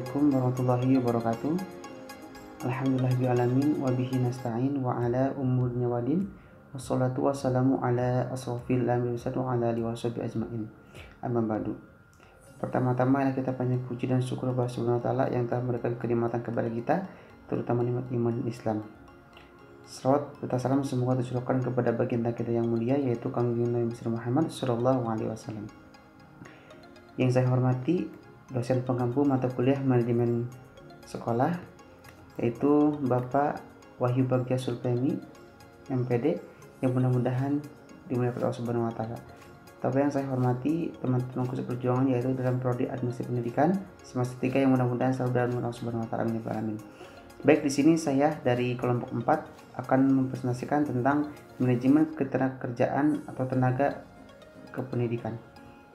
Assalamualaikum warahmatullahi wabarakatuh. Alhamdulillahirrahmanirrahim wa bihi nasta'in wa ala umurnya wadin wassalatu wassalamu ala asrofil anbiya'i wa ala alihi washabihi ajmain. Amma ba'du. Pertama-tama kita banyak puji dan syukur kepada Subhanahu wa taala yang telah memberikan kenikmatan kepada kita, terutama nikmat iman Islam. Salawat serta salam semoga tercurahkan kepada baginda kita yang mulia, yaitu Kanjeng Nabi Muhammad sallallahu alaihi wasallam. Yang saya hormati dosen pengampu mata kuliah manajemen sekolah, yaitu Bapak Wahyu Bagja Sulpemi MPD, yang mudah-mudahan dimuliakan Allah Subhanahu wa taala. Tapi yang saya hormati teman-teman khusus perjuangan, yaitu dalam prodi administrasi pendidikan semester 3 yang mudah-mudahan selalu dalam Allah Subhanahu wa taala. Amin. Baik, di sini saya dari kelompok 4 akan mempresentasikan tentang manajemen ketenagakerjaan atau tenaga kependidikan.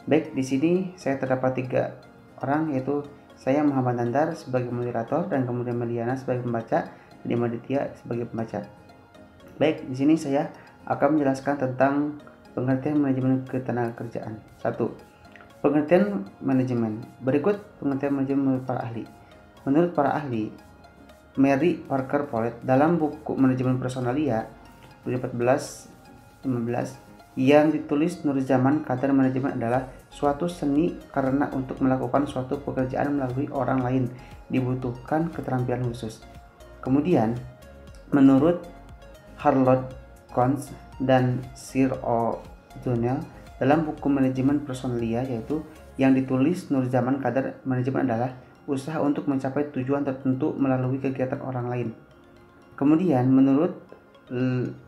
Baik, di sini saya terdapat 3 orang, yaitu saya Muhammad Nandar sebagai moderator dan kemudian Meliana sebagai pembaca dan Maditya sebagai pembaca. Baik, di sini saya akan menjelaskan tentang pengertian manajemen ketenagakerjaan. 1. Pengertian manajemen. Berikut pengertian manajemen menurut para ahli. Menurut para ahli, Mary Parker Polet dalam buku Manajemen Personalia 2014-15 yang ditulis Nurjaman, kata manajemen adalah suatu seni karena untuk melakukan suatu pekerjaan melalui orang lain dibutuhkan keterampilan khusus. Kemudian, menurut Harlow Kohns dan Sir O'Donnell dalam buku Manajemen Personalia, yaitu yang ditulis Nurjaman, kadar manajemen adalah usaha untuk mencapai tujuan tertentu melalui kegiatan orang lain. Kemudian, menurut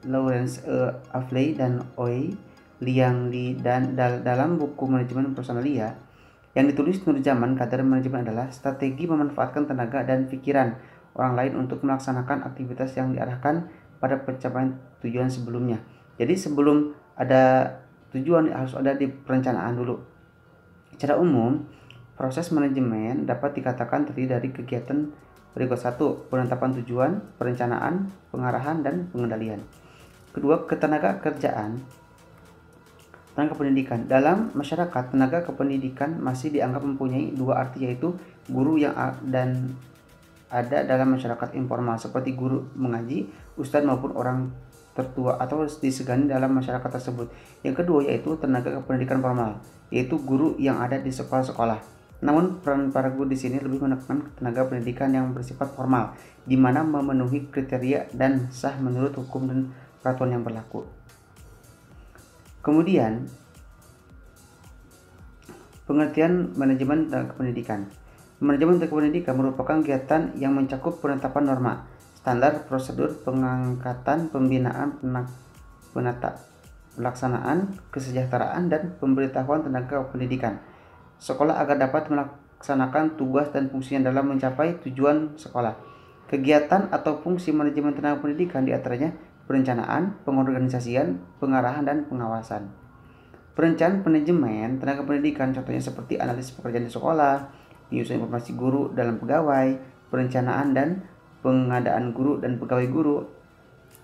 Lawrence Avley dan Oi Liang Li dan dalam buku Manajemen Personalia yang ditulis Nurjaman, kadar manajemen adalah strategi memanfaatkan tenaga dan pikiran orang lain untuk melaksanakan aktivitas yang diarahkan pada pencapaian tujuan sebelumnya. Jadi sebelum ada tujuan harus ada di perencanaan dulu. Secara umum, proses manajemen dapat dikatakan terdiri dari kegiatan berikut: 1. Penetapan tujuan, perencanaan, pengarahan, dan pengendalian. Kedua, ketenaga kerjaan. Tenaga pendidikan. Dalam masyarakat, tenaga kependidikan masih dianggap mempunyai dua arti, yaitu guru yang ada dalam masyarakat informal seperti guru mengaji, ustadz maupun orang tertua atau disegani dalam masyarakat tersebut. Yang kedua yaitu tenaga kependidikan formal, yaitu guru yang ada di sekolah-sekolah. Namun peran para guru di sini lebih menekankan tenaga pendidikan yang bersifat formal, di mana memenuhi kriteria dan sah menurut hukum dan peraturan yang berlaku. Kemudian, pengertian manajemen tenaga pendidikan. Manajemen tenaga pendidikan merupakan kegiatan yang mencakup penetapan norma, standar, prosedur, pengangkatan, pembinaan, pelaksanaan, kesejahteraan, dan pemberitahuan tenaga pendidikan sekolah agar dapat melaksanakan tugas dan fungsinya dalam mencapai tujuan sekolah. Kegiatan atau fungsi manajemen tenaga pendidikan diantaranya perencanaan, pengorganisasian, pengarahan, dan pengawasan. Perencanaan manajemen tenaga pendidikan contohnya seperti analisis pekerjaan di sekolah, penyusunan informasi guru dalam pegawai, perencanaan dan pengadaan guru dan pegawai guru.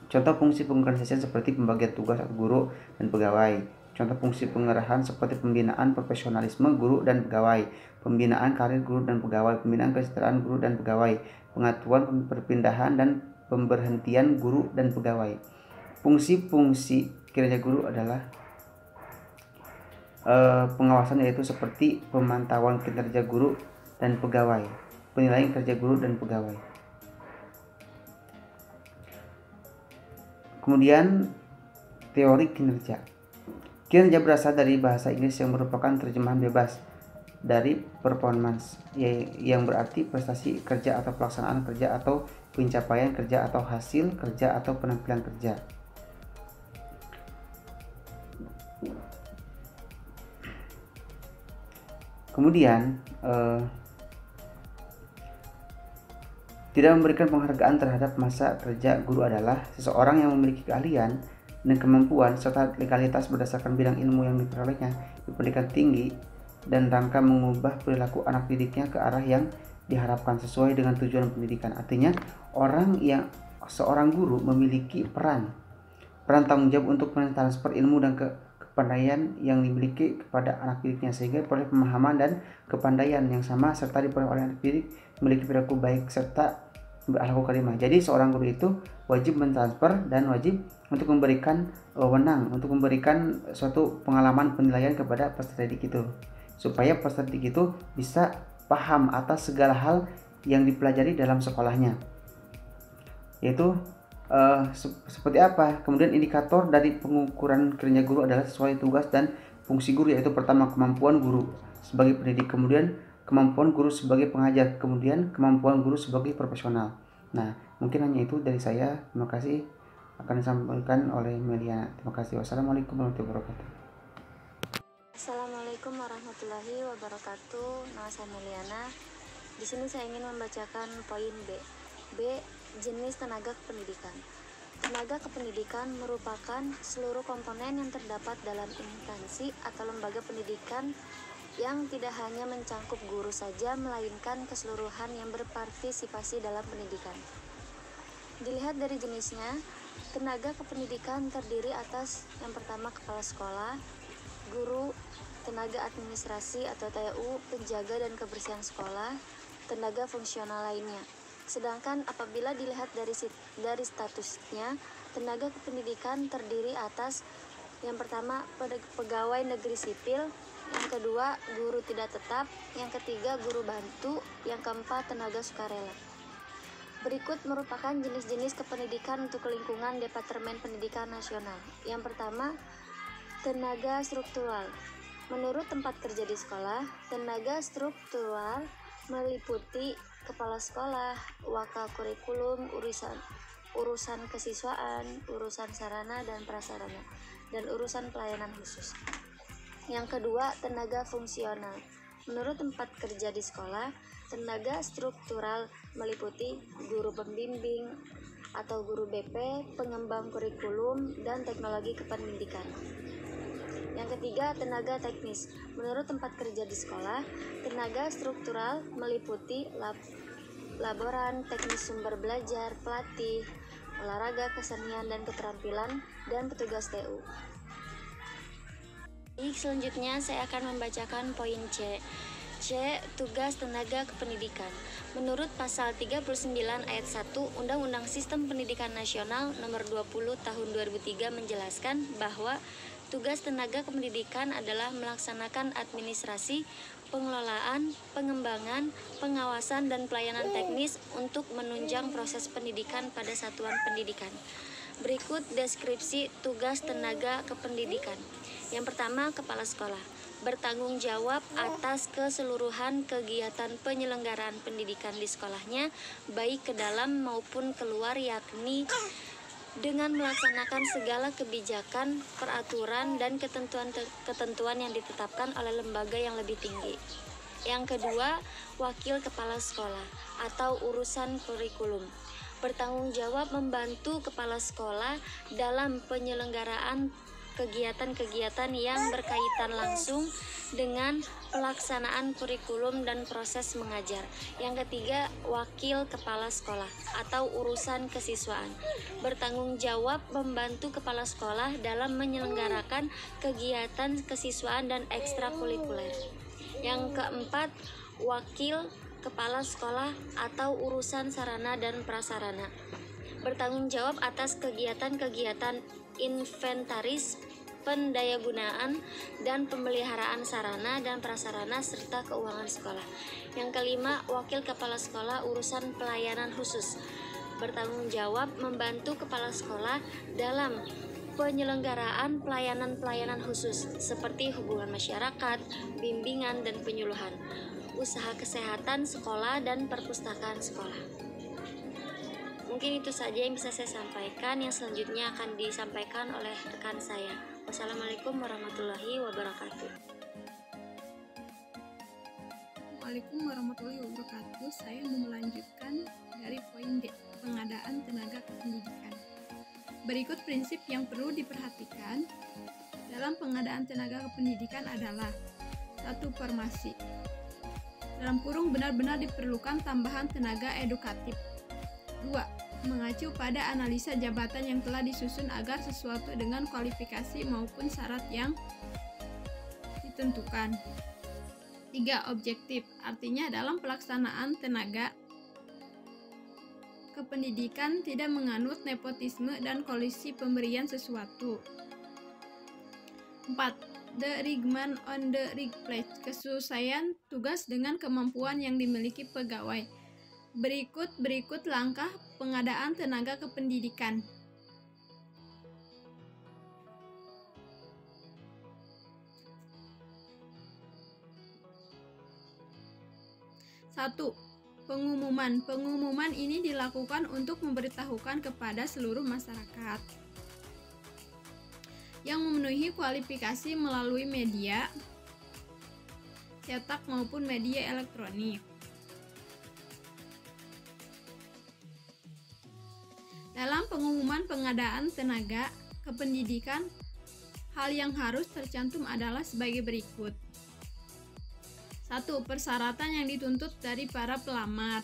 Contoh fungsi pengorganisasian seperti pembagian tugas atau guru dan pegawai. Contoh fungsi pengarahan seperti pembinaan profesionalisme guru dan pegawai, pembinaan karir guru dan pegawai, pembinaan kesejahteraan guru dan pegawai, pengaturan perpindahan dan pemberhentian guru dan pegawai. Fungsi-fungsi kinerja guru adalah pengawasan, yaitu seperti pemantauan kinerja guru dan pegawai, penilaian kinerja guru dan pegawai. Kemudian teori kinerja. Kinerja berasal dari bahasa Inggris yang merupakan terjemahan bebas dari performance, yang berarti prestasi kerja atau pelaksanaan kerja atau pencapaian kerja atau hasil kerja atau penampilan kerja. Kemudian tidak memberikan penghargaan terhadap masa kerja guru adalah seseorang yang memiliki keahlian dan kemampuan serta legalitas berdasarkan bidang ilmu yang diperolehnya di pendidikan tinggi dan rangka mengubah perilaku anak didiknya ke arah yang diharapkan sesuai dengan tujuan pendidikan. Artinya, seorang guru memiliki peran tanggung jawab untuk mentransfer ilmu dan kepandaian yang dimiliki kepada anak didiknya, sehingga diperoleh pemahaman dan kepandaian yang sama serta diperoleh oleh anak didik memiliki perilaku baik serta berakhlak karimah. Jadi seorang guru itu wajib mentransfer dan wajib untuk memberikan wewenang, untuk memberikan suatu pengalaman penilaian kepada peserta didik itu, supaya peserta didik itu bisa paham atas segala hal yang dipelajari dalam sekolahnya, yaitu seperti apa. Kemudian indikator dari pengukuran kinerja guru adalah sesuai tugas dan fungsi guru, yaitu pertama kemampuan guru sebagai pendidik, kemudian kemampuan guru sebagai pengajar, kemudian kemampuan guru sebagai profesional. Nah, mungkin hanya itu dari saya. Terima kasih, akan disampaikan oleh Meliana. Terima kasih. Wassalamualaikum warahmatullahi wabarakatuh. Assalamualaikum warahmatullahi wabarakatuh. Nama saya Meliana. Di sini saya ingin membacakan poin B. B. Jenis tenaga kependidikan. Tenaga kependidikan merupakan seluruh komponen yang terdapat dalam instansi atau lembaga pendidikan yang tidak hanya mencangkup guru saja, melainkan keseluruhan yang berpartisipasi dalam pendidikan. Dilihat dari jenisnya, tenaga kependidikan terdiri atas yang pertama kepala sekolah, guru, tenaga administrasi atau TU, penjaga dan kebersihan sekolah, tenaga fungsional lainnya. Sedangkan apabila dilihat dari statusnya, tenaga kependidikan terdiri atas yang pertama pegawai negeri sipil, yang kedua guru tidak tetap, yang ketiga guru bantu, yang keempat tenaga sukarela. Berikut merupakan jenis-jenis kependidikan untuk lingkungan Departemen Pendidikan Nasional. Yang pertama, tenaga struktural. Menurut tempat kerja di sekolah, tenaga struktural meliputi kepala sekolah, wakil kurikulum, urusan kesiswaan, urusan sarana dan prasarana, dan urusan pelayanan khusus. Yang kedua, tenaga fungsional. Menurut tempat kerja di sekolah, tenaga struktural meliputi guru pembimbing atau guru BP, pengembang kurikulum, dan teknologi kependidikan. Yang ketiga, tenaga teknis. Menurut tempat kerja di sekolah, tenaga struktural meliputi laboran, teknis sumber belajar, pelatih, olahraga, kesenian dan keterampilan, dan petugas TU. Selanjutnya saya akan membacakan poin C. C. Tugas tenaga kependidikan. Menurut pasal 39 ayat 1 Undang-Undang Sistem Pendidikan Nasional Nomor 20 Tahun 2003 menjelaskan bahwa tugas tenaga kependidikan adalah melaksanakan administrasi, pengelolaan, pengembangan, pengawasan, dan pelayanan teknis untuk menunjang proses pendidikan pada satuan pendidikan. Berikut deskripsi tugas tenaga kependidikan. Yang pertama, kepala sekolah bertanggung jawab atas keseluruhan kegiatan penyelenggaraan pendidikan di sekolahnya, baik ke dalam maupun keluar, yakni dengan melaksanakan segala kebijakan, peraturan, dan ketentuan yang ditetapkan oleh lembaga yang lebih tinggi. Yang kedua, wakil kepala sekolah atau urusan kurikulum bertanggung jawab membantu kepala sekolah dalam penyelenggaraan kegiatan-kegiatan yang berkaitan langsung dengan pelaksanaan kurikulum dan proses mengajar. Yang ketiga, wakil kepala sekolah atau urusan kesiswaan bertanggung jawab membantu kepala sekolah dalam menyelenggarakan kegiatan kesiswaan dan ekstrakurikuler. Yang keempat, wakil kepala sekolah atau urusan sarana dan prasarana bertanggung jawab atas kegiatan-kegiatan inventaris, pendayagunaan, dan pemeliharaan sarana dan prasarana serta keuangan sekolah. Yang kelima, wakil kepala sekolah urusan pelayanan khusus bertanggung jawab membantu kepala sekolah dalam penyelenggaraan pelayanan-pelayanan khusus seperti hubungan masyarakat, bimbingan dan penyuluhan, usaha kesehatan sekolah, dan perpustakaan sekolah. Mungkin itu saja yang bisa saya sampaikan. Yang selanjutnya akan disampaikan oleh rekan saya. Wassalamualaikum warahmatullahi wabarakatuh. Assalamualaikum warahmatullahi wabarakatuh. Saya mau melanjutkan dari poin D, pengadaan tenaga kependidikan. Berikut prinsip yang perlu diperhatikan dalam pengadaan tenaga kependidikan adalah: 1. Formasi. Dalam kurung benar-benar diperlukan tambahan tenaga edukatif. 2. Mengacu pada analisa jabatan yang telah disusun agar sesuatu dengan kualifikasi maupun syarat yang ditentukan. 3. Objektif, artinya dalam pelaksanaan tenaga kependidikan tidak menganut nepotisme dan kolusi pemberian sesuatu. 4. The requirement on the request, kesesuaian tugas dengan kemampuan yang dimiliki pegawai. Berikut langkah pengadaan tenaga kependidikan. 1. Pengumuman. Pengumuman ini dilakukan untuk memberitahukan kepada seluruh masyarakat yang memenuhi kualifikasi melalui media cetak maupun media elektronik. Dalam pengumuman pengadaan tenaga kependidikan, hal yang harus tercantum adalah sebagai berikut. 1. Persyaratan yang dituntut dari para pelamar.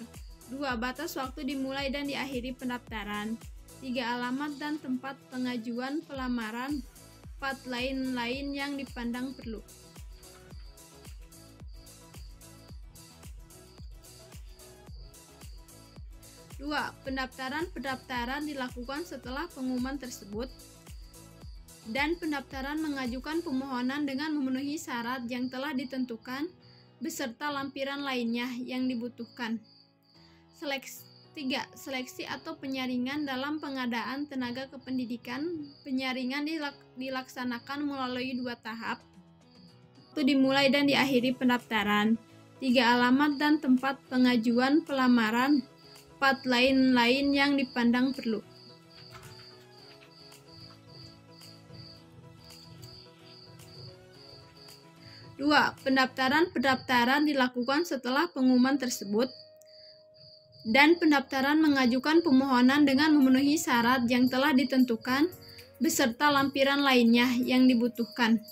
2. Batas waktu dimulai dan diakhiri pendaftaran. 3. Alamat dan tempat pengajuan pelamaran. 4. Lain-lain yang dipandang perlu. Pendaftaran dilakukan setelah pengumuman tersebut, dan pendaftaran mengajukan permohonan dengan memenuhi syarat yang telah ditentukan beserta lampiran lainnya yang dibutuhkan. 3. Seleksi atau penyaringan dalam pengadaan tenaga kependidikan. Penyaringan dilaksanakan melalui 2 tahap. Itu dimulai dan diakhiri pendaftaran. 3. Alamat dan tempat pengajuan pelamaran. 4. Lain-lain yang dipandang perlu. Pendaftaran dilakukan setelah pengumuman tersebut, dan pendaftaran mengajukan permohonan dengan memenuhi syarat yang telah ditentukan beserta lampiran lainnya yang dibutuhkan.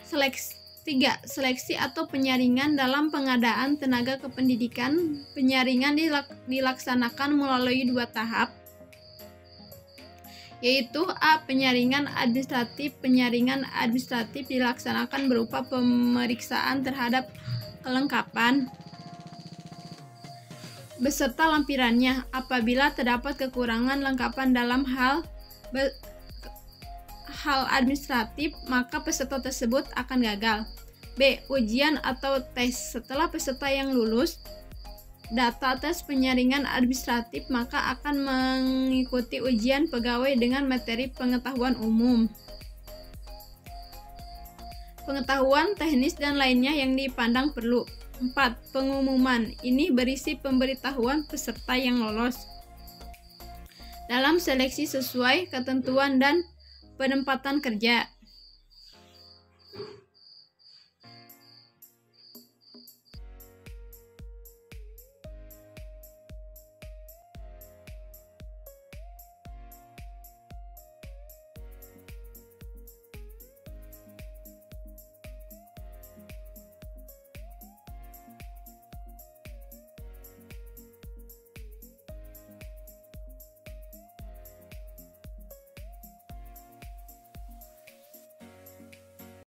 3. Seleksi atau penyaringan dalam pengadaan tenaga kependidikan. Penyaringan dilaksanakan melalui 2 tahap, yaitu A. Penyaringan administratif. Penyaringan administratif dilaksanakan berupa pemeriksaan terhadap kelengkapan beserta lampirannya. Apabila terdapat kekurangan lengkapan dalam hal administratif, maka peserta tersebut akan gagal. B. Ujian atau tes. Setelah peserta yang lulus data tes penyaringan administratif, maka akan mengikuti ujian pegawai dengan materi pengetahuan umum, pengetahuan teknis dan lainnya yang dipandang perlu. 4. Pengumuman. Ini berisi pemberitahuan peserta yang lolos dalam seleksi sesuai ketentuan dan penempatan kerja.